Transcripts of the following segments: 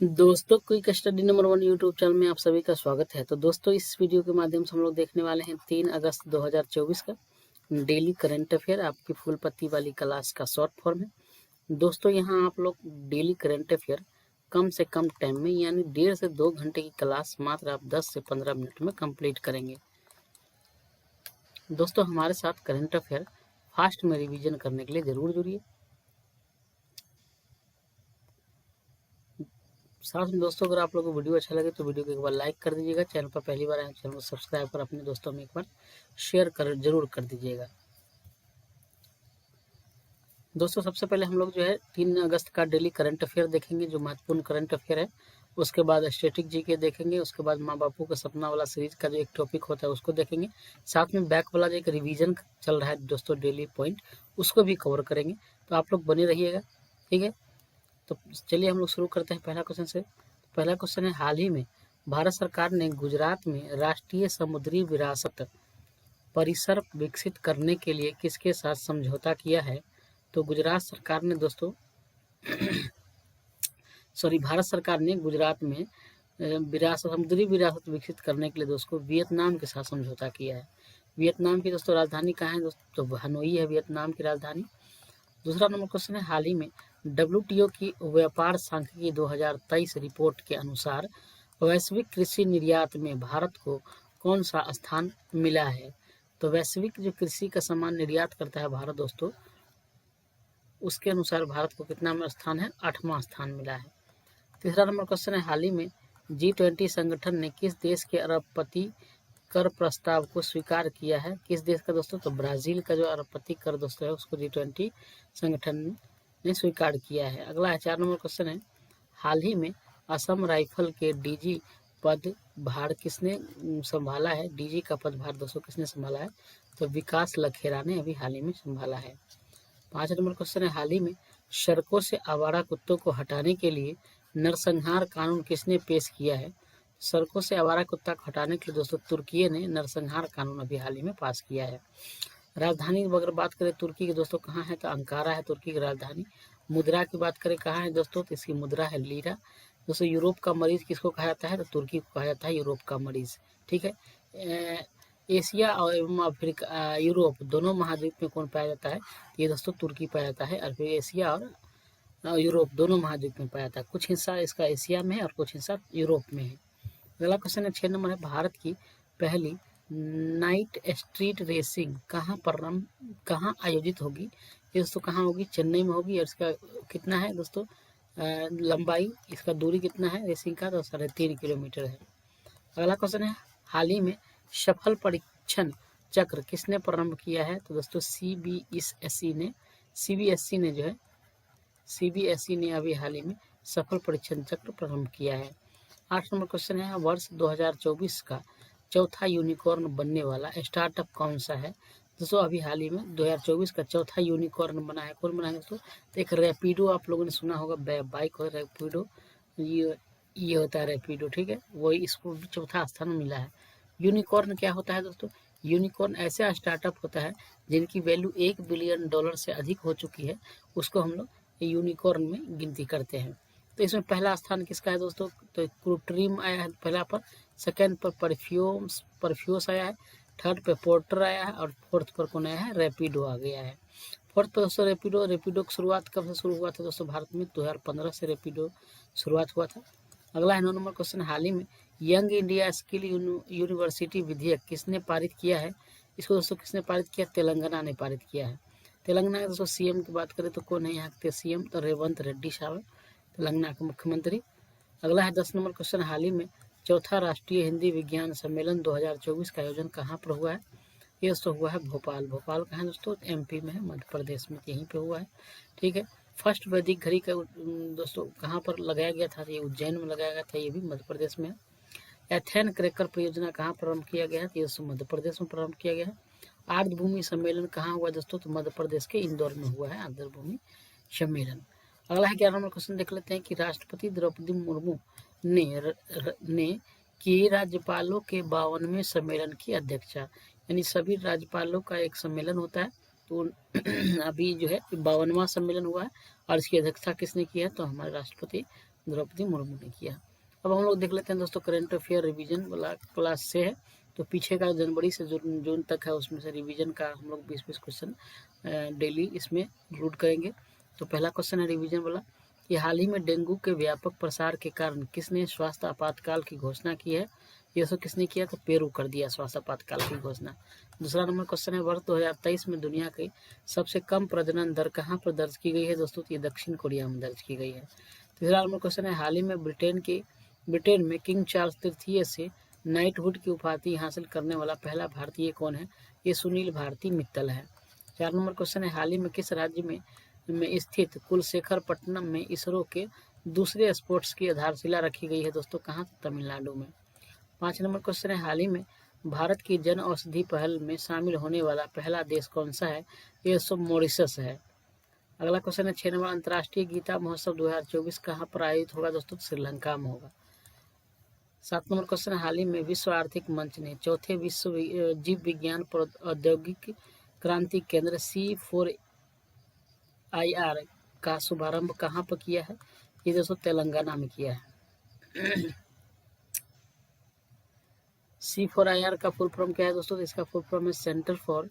दोस्तों, quick study number 1 YouTube channel में आप सभी का स्वागत है। तो दोस्तों, इस वीडियो के माध्यम से हम लोग देखने वाले हैं 3 अगस्त 2024 का डेली करंट अफेयर। आपकी फुल पत्ती वाली क्लास का शॉर्ट फॉर्म है। दोस्तों, यहाँ आप लोग डेली करंट अफेयर कम से कम टाइम में यानी 1.5 से 2 घंटे की क्लास मात्र आप 10 से 15 मिनट में कंप्लीट करेंगे। दोस्तों, हमारे साथ करंट अफेयर फास्ट में रिविजन करने के लिए जरूर जुड़िए। साथ में दोस्तों, अगर आप लोगों को वीडियो अच्छा लगे तो वीडियो को एक बार लाइक कर दीजिएगा। चैनल पर पहली बार आए चैनल को सब्सक्राइब कर अपने दोस्तों में एक बार शेयर कर जरूर कर दीजिएगा। दोस्तों, सबसे पहले हम लोग जो है 3 अगस्त का डेली करंट अफेयर देखेंगे, जो महत्वपूर्ण करंट अफेयर है। उसके बाद स्टैटिक जीके देखेंगे। उसके बाद माँ बापू का सपना वाला सीरीज का जो एक टॉपिक होता है उसको देखेंगे। साथ में बैक वाला जो एक रिवीजन चल रहा है दोस्तों डेली पॉइंट, उसको भी कवर करेंगे। तो आप लोग बने रहिएगा, ठीक है। तो चलिए हम लोग शुरू करते हैं पहला क्वेश्चन से। पहला क्वेश्चन है, हाल ही में भारत सरकार ने गुजरात में राष्ट्रीय समुद्री विरासत परिसर विकसित करने के लिए किसके साथ समझौता किया है? तो गुजरात सरकार ने दोस्तों भारत सरकार ने गुजरात में समुद्री विरासत विकसित करने के लिए दोस्तों वियतनाम के साथ समझौता किया है। वियतनाम की दोस्तों राजधानी कहाँ है दोस्तों? तो हनोई है वियतनाम की राजधानी। दूसरा नंबर क्वेश्चन है, हाल ही में WTO की व्यापार सांख्यिकी 2023 रिपोर्ट के अनुसार वैश्विक कृषि निर्यात में भारत को कौन सा स्थान मिला है? तो वैश्विक जो कृषि का सामान निर्यात करता है भारत दोस्तों, उसके अनुसार भारत को कितना स्थान है? 8वां स्थान मिला है। तीसरा नंबर क्वेश्चन है, हाल ही में G20 संगठन ने किस देश के अरबपति कर प्रस्ताव को स्वीकार किया है? किस देश का दोस्तों? तो ब्राजील का जो अरबपति कर दोस्तों है उसको G20 संगठन ने स्वीकार किया है। अगला है 4 नंबर क्वेश्चन है, हाल ही में असम राइफल के DG पदभार किसने संभाला है? DG का पदभार दोस्तों किसने संभाला है? तो विकास लखेरा ने अभी हाल ही में संभाला है। 5 नंबर क्वेश्चन है, हाल ही में सड़कों से आवारा कुत्तों को हटाने के लिए नरसंहार कानून किसने पेश किया है? सड़कों से आवारा कुत्ता को हटाने के लिए दोस्तों तुर्की ने नरसंहार कानून अभी हाल ही में पास किया है। राजधानी अगर बात करें तुर्की की दोस्तों कहाँ है? तो अंकारा है तुर्की की राजधानी। मुद्रा की बात करें कहाँ है दोस्तों? तो इसकी मुद्रा है लीरा। दोस्तों, यूरोप का मरीज किसको कहा जाता है? तो तुर्की को कहा जाता है यूरोप का मरीज, ठीक है। एशिया और एवं अफ्रीका यूरोप दोनों महाद्वीप में कौन पाया जाता है? ये दोस्तों तुर्की पाया जाता है। और एशिया और यूरोप दोनों महाद्वीप में पाया जाता है। कुछ हिस्सा इसका एशिया में है और कुछ हिस्सा यूरोप में है। अगला क्वेश्चन है 6 नंबर है, भारत की पहली नाइट स्ट्रीट रेसिंग कहाँ आयोजित होगी? ये दोस्तों कहाँ होगी? चेन्नई में होगी। और इसका कितना है दोस्तों लंबाई, इसका दूरी कितना है रेसिंग का? तो 3.5 किलोमीटर है। अगला क्वेश्चन है, हाल ही में सफल परीक्षण चक्र किसने प्रारंभ किया है? तो दोस्तों CBSE ने अभी हाल ही में सफल परीक्षण चक्र प्रारंभ किया है। 8 नंबर क्वेश्चन है, वर्ष 2024 का चौथा यूनिकॉर्न बनने वाला स्टार्टअप कौन सा है? दोस्तों, अभी हाल ही में 2024 का चौथा यूनिकॉर्न बना है। कौन बना है दोस्तों? तो एक रैपिडो, आप लोगों ने सुना होगा, बाइक हो रैपिडो, ये होता है रैपिडो, ठीक है। वही इसको चौथा स्थान मिला है। यूनिकॉर्न क्या होता है दोस्तों? यूनिकॉर्न ऐसा स्टार्टअप होता है जिनकी वैल्यू $1 बिलियन से अधिक हो चुकी है, उसको हम लोग यूनिकॉर्न में गिनती करते हैं। तो इसमें पहला स्थान किसका है दोस्तों? तो क्रूट्रीम आया है पहला पर, सेकंड पर परफ्यूस आया है, थर्ड पे पोर्टर आया है और फोर्थ पर कौन आया है? रैपिडो आ गया है। फोर्थ पर दोस्तों रैपिडो की शुरुआत कब से शुरू हुआ था दोस्तों? भारत में 2015 से रैपिडो शुरुआत हुआ था। अगला है 9 नंबर क्वेश्चन, हाल ही में यंग इंडिया स्किल यूनिवर्सिटी विधेयक किसने पारित किया है? इसको दोस्तों किसने पारित किया? तेलंगाना ने पारित किया है। तेलंगाना के दोस्तों CM की बात करें तो कौन है यहाँ के CM? तो रेवंत रेड्डी साहब, तेलंगाना के मुख्यमंत्री। अगला है 10 नंबर क्वेश्चन, हाल ही में चौथा राष्ट्रीय हिंदी विज्ञान सम्मेलन 2024 का आयोजन कहाँ पर हुआ है? ये दोस्तों हुआ है भोपाल। भोपाल कहाँ है दोस्तों? MP में है, मध्य प्रदेश में, यहीं पे हुआ है, ठीक है। फर्स्ट वैदिक घड़ी का दोस्तों कहाँ पर लगाया गया था? ये उज्जैन में लगाया गया था, ये भी मध्य प्रदेश में है। एथेन क्रैकर परियोजना कहाँ प्रारंभ किया गया है? ये मध्य प्रदेश में प्रारंभ किया गया है। आर्द्रभूमि सम्मेलन कहाँ हुआ दोस्तों? तो मध्य प्रदेश के इंदौर में हुआ है आर्द्रभूमि सम्मेलन। अगला है 11 नंबर क्वेश्चन, देख लेते हैं कि राष्ट्रपति द्रौपदी मुर्मू ने किए राज्यपालों के 52वें सम्मेलन की अध्यक्षता। यानी सभी राज्यपालों का एक सम्मेलन होता है, तो अभी जो है 52वां सम्मेलन हुआ है और इसकी अध्यक्षता किसने की है? तो हमारे राष्ट्रपति द्रौपदी मुर्मू ने किया। अब हम लोग देख लेते हैं दोस्तों करंट अफेयर रिवीजन वाला क्लास से है, तो पीछे का जनवरी से जून तक है उसमें से रिवीजन का हम लोग 20-20 क्वेश्चन डेली इसमें इंक्लूड करेंगे। तो पहला क्वेश्चन है रिवीजन वाला कि हाल ही में डेंगू के व्यापक प्रसार के कारण किसने स्वास्थ्य आपातकाल की घोषणा की है? ये सब किसने किया? तो पेरू कर दिया स्वास्थ्य आपातकाल की घोषणा। दूसरा नंबर क्वेश्चन है वर्ष 2023 में दुनिया की सबसे कम प्रजनन दर कहाँ पर दर्ज की गई है दोस्तों? तो ये दक्षिण कोरिया में दर्ज की गई है। तीसरा नंबर क्वेश्चन है हाल ही में ब्रिटेन में किंग चार्ल्स तृतीय से नाइटहुड की उपाधि हासिल करने वाला पहला भारतीय कौन है? ये सुनील भारती मित्तल है। 4 नंबर क्वेश्चन है हाल ही में किस राज्य में स्थित कुलशेखरपट्टनम में इसरो के दूसरे स्पोर्ट्स की आधारशिला रखी गई है दोस्तों? कहाँ? तमिलनाडु में। 5 नंबर क्वेश्चन है हाल ही में भारत की जन औषधि पहल में शामिल होने वाला पहला देश कौन सा है? ये सब मॉरिशस है। अगला क्वेश्चन है 6 नंबर अंतर्राष्ट्रीय गीता महोत्सव 2024 कहाँ पर आयोजित होगा दोस्तों? श्रीलंका में होगा। 7 नंबर क्वेश्चन है हाल ही में विश्व आर्थिक मंच ने चौथे विश्व जीव विज्ञान औद्योगिक क्रांति केंद्र C4IR का शुभारंभ कहाँ पर किया है? ये दोस्तों तेलंगाना में किया है। C4IR का फुल फॉर्म क्या है दोस्तों? तो इसका फुल फॉर्म है centre for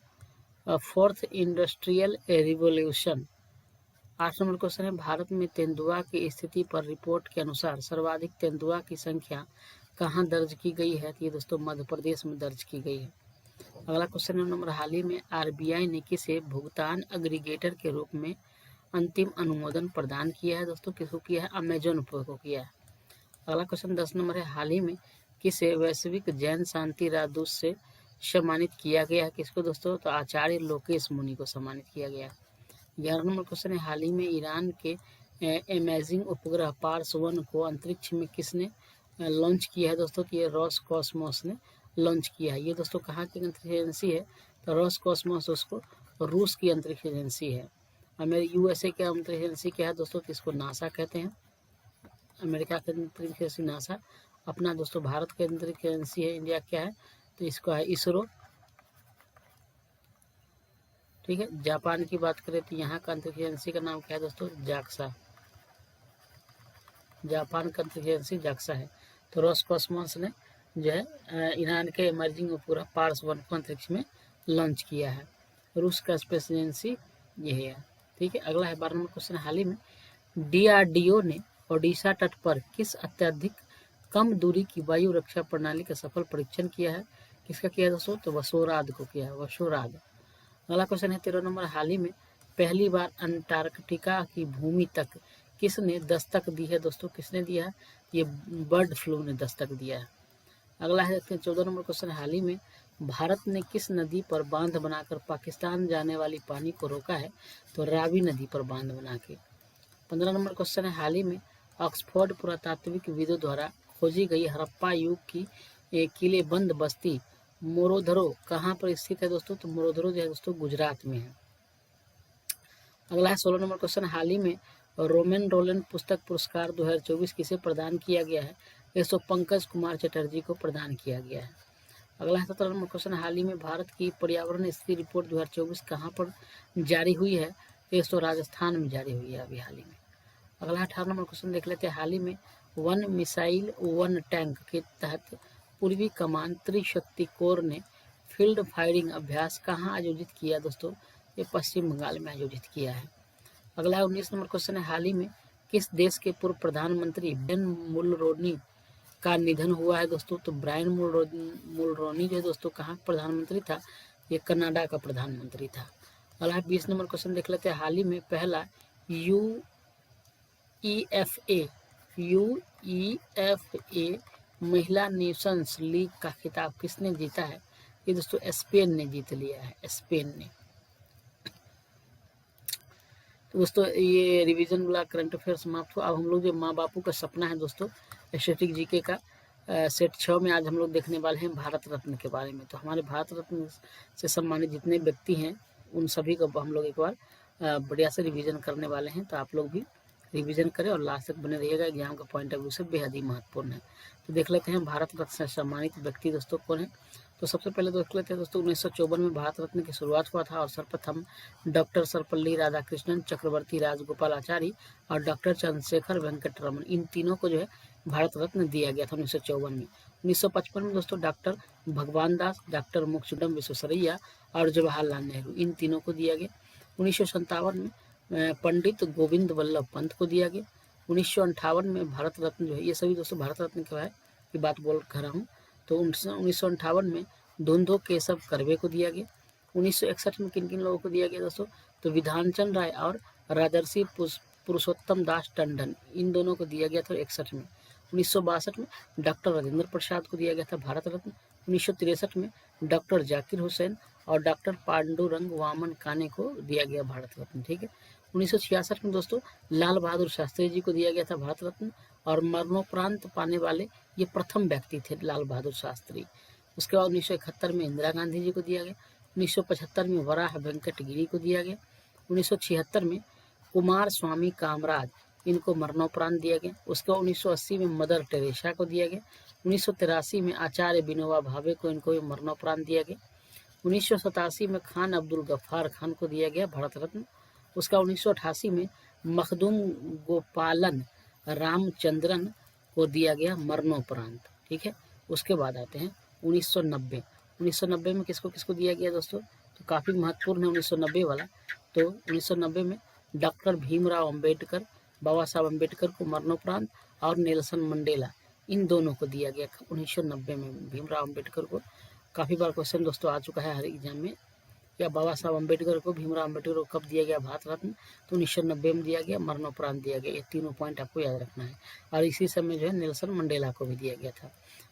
fourth industrial revolution. 8 number question है भारत में तेंदुआ की स्थिति पर रिपोर्ट के अनुसार सर्वाधिक तेंदुआ की संख्या कहाँ दर्ज की गई है? तो ये दोस्तों मध्य प्रदेश में दर्ज की गई है। अगला क्वेश्चन नंबर हाल ही में RBI ने किसे भुगतान एग्रीगेटर के रूप में अंतिम अनुमोदन प्रदान किया है दोस्तों? किसको किया है? अमेजोन पे को किया है। अगला क्वेश्चन 10 नंबर है हाल ही में किसे वैश्विक जैन शांति राजदूत से सम्मानित किया गया है? किसको दोस्तों? तो आचार्य लोकेश मुनि को सम्मानित किया गया। 11 नंबर क्वेश्चन है हाल ही में ईरान के अमेजिंग उपग्रह पार्स-1 को अंतरिक्ष में किसने लॉन्च किया है दोस्तों? तो ये रोसकॉस्मोस ने लॉन्च किया है। ये दोस्तों कहाँ की अंतरिक्ष एजेंसी है? तो रोसकॉस्मोस उसको रूस की अंतरिक्ष एजेंसी है। USA के अंतरिक्ष एजेंसी क्या है दोस्तों? तो इसको नासा कहते हैं। अमेरिका की अंतरिक्ष एजेंसी नासा। अपना दोस्तों भारत के अंतरिक्ष एजेंसी है इंडिया क्या है? तो इसको है इसरो। ठीक है। जापान की बात करें तो यहाँ का अंतरिक्ष एजेंसी का नाम क्या है दोस्तों? जाक्सा। जापान का अंतरिक्ष एजेंसी जाक्सा है। तो रोसकॉस्मोस ने जो है ईरान के इमर्जिंग उपग्रह पार्स-1 को अंतरिक्ष में लॉन्च किया है। रूस का स्पेस एजेंसी यही है। ठीक है। अगला है 12 नंबर क्वेश्चन हाल ही में DRDO ने ओडिशा तट पर किस अत्यधिक कम दूरी की वायु रक्षा प्रणाली का सफल परीक्षण किया है? किसका किया है दोस्तों? तो वसोराद को किया है। वसोराद। अगला क्वेश्चन है 13 नंबर हाल ही में पहली बार अंटार्कटिका की भूमि तक किसने दस्तक दी है दोस्तों? किसने दिया है? ये बर्ड फ्लू ने दस्तक दिया है। अगला है 14 नंबर क्वेश्चन हाल ही में भारत ने किस नदी पर बांध बनाकर पाकिस्तान जाने वाली पानी को रोका है? तो रावी नदी पर बांध बना के। 15 नंबर क्वेश्चन है हाल ही में ऑक्सफोर्ड पुरातात्विक विदों द्वारा खोजी गई हड़प्पा युग की किलेबंद बस्ती मोरोधरो कहाँ पर स्थित है दोस्तों? तो मोरोधरो जो है दोस्तों गुजरात में है। अगला है 16 नंबर क्वेश्चन हाल ही में रोमेन रोलैंड पुस्तक पुरस्कार 2024 किसे प्रदान किया गया है? इसको पंकज कुमार चटर्जी को प्रदान किया गया है। अगला है 17 नंबर क्वेश्चन हाल ही में भारत की पर्यावरण स्थिति रिपोर्ट 2024 कहाँ पर जारी हुई है? तो राजस्थान में जारी हुई है अभी हाल ही में। अगला 18 नंबर क्वेश्चन देख लेते हैं हाल ही में 1 मिसाइल 1 टैंक के तहत पूर्वी कमान त्रिशक्ति कोर ने फील्ड फायरिंग अभ्यास कहाँ आयोजित किया दोस्तों? ये पश्चिम बंगाल में आयोजित किया है। अगला है 19 नंबर क्वेश्चन है हाल ही में किस देश के पूर्व प्रधानमंत्री ब्रायन मुलरोनी का निधन हुआ है दोस्तों? तो ब्रायन मुलरोनी जो है दोस्तों कहाँ प्रधानमंत्री था? ये कनाडा का प्रधानमंत्री था। अगला है 20 नंबर क्वेश्चन देख लेते हैं हाल ही में पहला UEFA महिला नेशंस लीग का खिताब किसने जीता है? ये दोस्तों स्पेन ने जीत लिया है। स्पेन ने। तो दोस्तों ये रिवीजन वाला करंट अफेयर समाप्त हुआ। अब हम लोग जो माँ बापू का सपना है दोस्तों स्टैटिक जीके का सेट 6 में आज हम लोग देखने वाले हैं भारत रत्न के बारे में। तो हमारे भारत रत्न से सम्मानित जितने व्यक्ति हैं उन सभी को हम लोग एक बार बढ़िया से रिवीजन करने वाले हैं। तो आप लोग भी रिवीजन करें और लास्ट तक बने रहिएगा। एग्जाम का पॉइंट ऑफ व्यू से बेहद ही महत्वपूर्ण है। तो देख लेते हैं भारत रत्न से सम्मानित व्यक्ति दोस्तों कौन है। तो सबसे पहले देख लेते हैं दोस्तों 1954 में भारत रत्न की शुरुआत हुआ था और सर्वप्रथम डॉक्टर सर्वपल्ली राधाकृष्णन, चक्रवर्ती राजगोपालाचारी और डॉक्टर चंद्रशेखर वेंकट रमन, इन तीनों को जो है भारत रत्न दिया गया था 1954 में। 1955 में दोस्तों डॉक्टर भगवान दास, डॉक्टर मोक्षुडम विश्वेश्वरैया और जवाहरलाल नेहरू, इन तीनों को दिया गया। 1957 में पंडित गोविंद वल्लभ पंत को दिया गया। 1958 में भारत रत्न जो है, ये सभी दोस्तों भारत रत्न क्या है की बात बोल कर रहा हूँ। तो 1958 में धोंधो केशव कर्वे को दिया गया। 1961 में किन किन लोगों को दिया गया दोस्तों, तो विधानचंद राय और राजर्षि पुरुषोत्तम दास टंडन, इन दोनों को दिया गया था 61 में। 1962 में डॉक्टर राजेंद्र प्रसाद को दिया गया था भारत रत्न। 1963 में डॉक्टर जाकिर हुसैन और डॉक्टर पांडुरंग वामन काने को दिया गया भारत रत्न, ठीक है। 1966 में दोस्तों लाल बहादुर शास्त्री जी को दिया गया था भारत रत्न और मरणोपरांत पाने वाले ये प्रथम व्यक्ति थे लाल बहादुर शास्त्री। उसके बाद 1971 में इंदिरा गांधी जी को दिया गया। 1975 में वराह वेंकट गिरी को दिया गया। 1976 में कुमार स्वामी कामराज, इनको मरणोपरांत दिया गया। उसके बाद 1980 में मदर टेरेसा को दिया गया। 1983 में आचार्य विनोबा भावे को, इनको भी मरणोपरांत दिया गया। 1987 में खान अब्दुल गफ्फार खान को दिया गया भारत रत्न। उसका 1988 में मखदूम गोपालन रामचंद्रन को दिया गया मरणोपरांत, ठीक है। उसके बाद आते हैं 1990। 1990 में किसको किसको दिया गया दोस्तों, तो काफ़ी महत्वपूर्ण है 1990 वाला। तो 1990 में डॉक्टर भीमराव अंबेडकर, बाबा साहब अंबेडकर को मरणोपरांत और नेल्सन मंडेला, इन दोनों को दिया गया 1990 में। भीमराव अंबेडकर को काफ़ी बार क्वेश्चन दोस्तों आ चुका है हर एग्जाम में, या बाबा साहब अंबेडकर को, भीमराव अंबेडकर को कब दिया गया भारत रत्न, तो 1990 में दिया गया, मरणोपरांत दिया गया। ये तीनों पॉइंट आपको याद रखना है। और इसी समय जो है नेल्सन मंडेला को भी दिया गया था।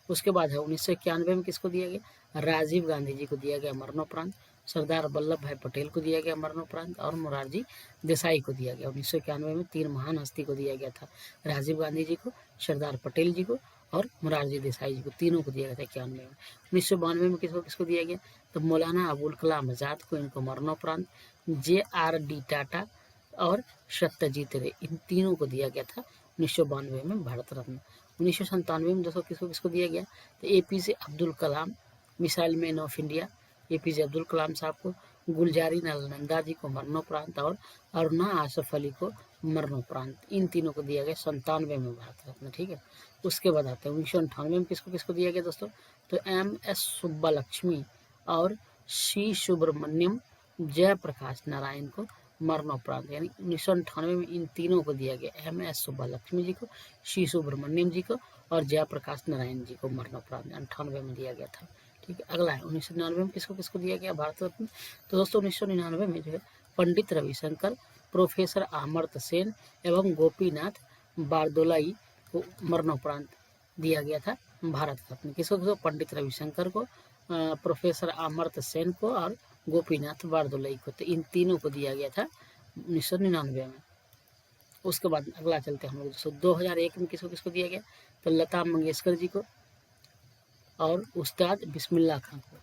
उसके बाद है 1991 में किसको दिया गया, राजीव गांधी जी को दिया गया मरणोपरांत। सरदार वल्लभ भाई पटेल को दिया गया मरणोपरांत और मोरारजी देसाई को दिया गया। 1991 में तीन महान हस्ती को दिया गया था, राजीव गांधी जी को, सरदार पटेल जी को और मोरारजी देसाई जी को, तीनों को दिया गया था 91 में। 1992 में किसको किसको दिया गया, तो मौलाना अबुल कलाम आजाद को, इनको मरणोपरांत। JRD टाटा और सत्यजीत रे, इन तीनों को दिया गया था 1992 में भारत रत्न। 1997 में दोस्तों किसको किसको दिया गया, तो APJ Abdul Kalam, missile man of India, APJ Abdul Kalam साहब को, गुलजारी नालंदा जी को मरणोपरांत और अरुणा आसफ अली को मरणोपरांत, इन तीनों को दिया गया 97 में भारत रत्न, ठीक है। उसके बाद आते हैं 1998 में किसको किसको दिया गया दोस्तों, तो MS सुब्बालक्ष्मी और C सुब्रमण्यम जयप्रकाश नारायण को मरणोपरांत, यानी 1998 में इन तीनों को दिया गया, MS सुब्बालक्ष्मी जी को, C सुब्रमण्यम जी को और जयप्रकाश नारायण जी को मरणोपरांत 98 में दिया गया था, ठीक है। अगला है 1999 में किसको किसको दिया गया भारत रत्न, तो दोस्तों 1999 में जो है पंडित रविशंकर, प्रोफेसर अमर्त्य सेन एवं गोपीनाथ बारदोलाई को मरणोपरांत दिया गया था भारत रत्न। किसको किसको, पंडित रविशंकर को, प्रोफेसर अमर्त्य सेन को और गोपीनाथ बारदोलाई को, तो इन तीनों को दिया गया था 1999 में। उसके बाद अगला चलते हैं हम लोग दोस्तों 2001 में किसको किसको दिया गया, तो लता मंगेशकर जी को और उस्ताद बिस्मिल्लाह खां को,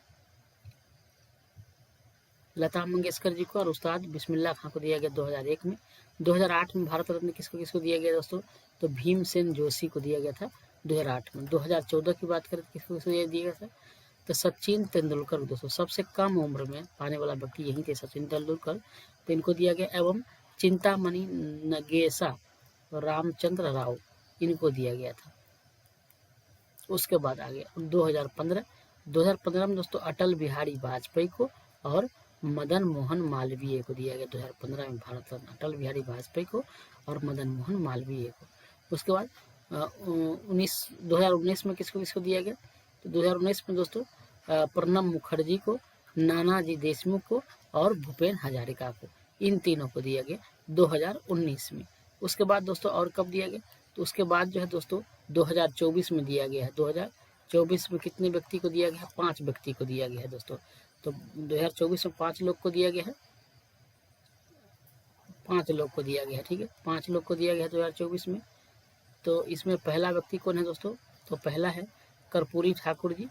लता मंगेशकर जी को और उस्ताद बिस्मिल्लाह खां को दिया गया 2001 में। 2008 में भारत रत्न किसको किसको दिया गया दोस्तों, तो भीमसेन जोशी को दिया गया था 2008 में। 2014 की बात करें तो किसको किसको दिया गया था, तो सचिन तेंदुलकर दोस्तों, सबसे कम उम्र में पाने वाला व्यक्ति यही थे सचिन तेंदुलकर, तो इनको दिया गया। एवं चिंतामणि नगेशा रामचंद्र राव, इनको दिया गया था। उसके बाद आ गया 2015 में दोस्तों अटल बिहारी वाजपेयी को और मदन मोहन मालवीय को दिया गया 2015 में भारत रत्न, अटल बिहारी वाजपेयी को और मदन मोहन मालवीय को। उसके बाद 2019 में किसको किसको दिया गया, तो 2019 में दोस्तों प्रणब मुखर्जी को, नानाजी देशमुख को और भूपेन हजारिका को, इन तीनों को दिया गया 2019 में। उसके बाद दोस्तों और कब दिया गया, तो उसके बाद जो है दोस्तों 2024 में दिया गया है। 2024 में कितने व्यक्ति को दिया गया, 5 व्यक्ति को दिया गया है दोस्तों। तो 2024 में 5 लोग को दिया गया है, 5 लोग को दिया गया है, ठीक है, 5 लोग को दिया गया है 2024 में। तो इसमें पहला व्यक्ति कौन है दोस्तों, तो पहला है कर्पूरी ठाकुर जी,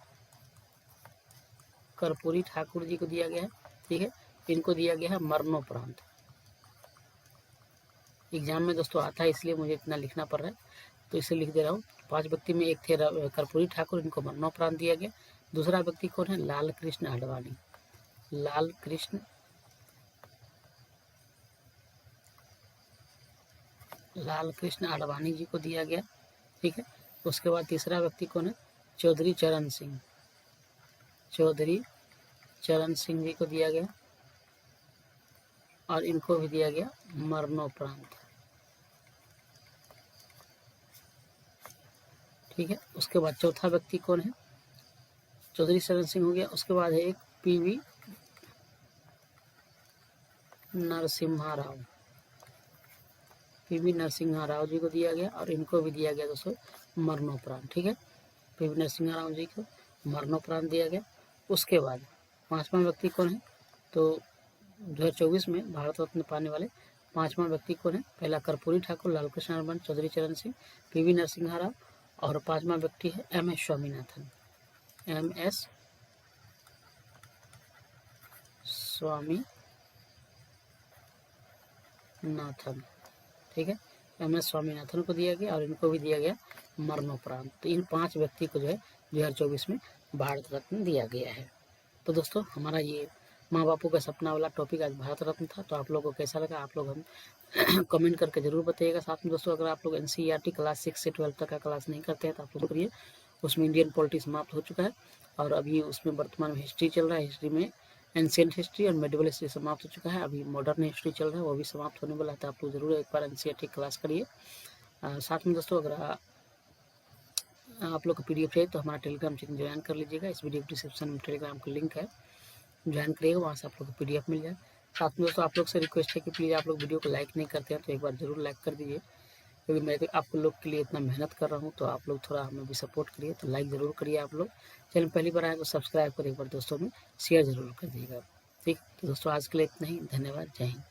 कर्पूरी ठाकुर जी को दिया गया है, ठीक है। इनको दिया गया है मरणोपरांत। एग्जाम में दोस्तों आता है इसलिए मुझे इतना लिखना पड़ रहा है, तो इसे लिख दे रहा हूँ। 5 व्यक्ति में एक थे कर्पूरी ठाकुर, इनको मरणोपरांत दिया गया। दूसरा व्यक्ति कौन है? लाल कृष्ण आडवाणी। लाल कृष्ण आडवाणी जी को दिया गया, ठीक है। उसके बाद तीसरा व्यक्ति कौन है? चौधरी चरण सिंह। चौधरी चरण सिंह जी को दिया गया और इनको भी दिया गया मरणोपरांत, ठीक है। उसके बाद चौथा व्यक्ति कौन है? चौधरी चरण सिंह हो गया। उसके बाद है एक पीवी नरसिम्हा राव। पीवी नरसिम्हा राव जी को दिया गया और इनको भी दिया गया दोस्तों मरणोपरांत, ठीक है। पीवी नरसिम्हा राव जी को मरणोपरांत दिया गया। उसके बाद पांचवा व्यक्ति कौन है? तो 2024 में भारत रत्न पाने वाले पांचवा व्यक्ति कौन है? पहला कर्पूरी ठाकुर, लालकृष्ण आडवाणी, चौधरी चरण सिंह, पीवी नरसिम्हा राव और पांचवा व्यक्ति है MS स्वामीनाथन। MS स्वामीनाथन, ठीक है। MS स्वामीनाथन को दिया गया और इनको भी दिया गया मरणोपरांत। तो इन 5 व्यक्ति को जो है 2024 में भारत रत्न दिया गया है। तो दोस्तों हमारा ये माँ बापू का सपना वाला टॉपिक आज भारत रत्न था। तो आप लोगों को कैसा लगा आप लोग हम कमेंट करके जरूर बताइएगा। साथ में दोस्तों अगर आप लोग NCERT क्लास 6 से 12 तक का क्लास नहीं करते हैं तो आप लोग करिए। उसमें इंडियन पॉलिटी समाप्त हो चुका है और अभी उसमें वर्तमान में हिस्ट्री चल रहा है। हिस्ट्री में एंशिएंट हिस्ट्री और मेडिवल हिस्ट्री समाप्त हो चुका है। अभी मॉडर्न हिस्ट्री चल रहा है, वो भी समाप्त होने वाला है। तो आप लोग जरूर एक बार NCERT क्लास करिए। साथ में दोस्तों अगर आप लोग को PDF चाहिए तो हमारा टेलीग्राम चैनल ज्वाइन कर लीजिएगा। इस वीडियो डिस्क्रिप्शन में टेलीग्राम का लिंक है, ज्वाइन करिएगा, वहाँ से आप लोग को PDF मिल जाए। साथ में दोस्तों आप लोग से रिक्वेस्ट है कि प्लीज़ आप लोग वीडियो को लाइक नहीं करते हैं तो एक बार जरूर लाइक कर दीजिए, क्योंकि मैं आप लोग के लिए इतना मेहनत कर रहा हूँ। तो आप लोग थोड़ा हमें भी सपोर्ट करिए, तो लाइक ज़रूर करिए। आप लोग चैनल पहली बार आए तो सब्सक्राइब कर एक बार दोस्तों में शेयर ज़रूर कर दीजिएगा, ठीक। तो दोस्तों आज के लिए इतना ही, धन्यवाद, जय हिंद।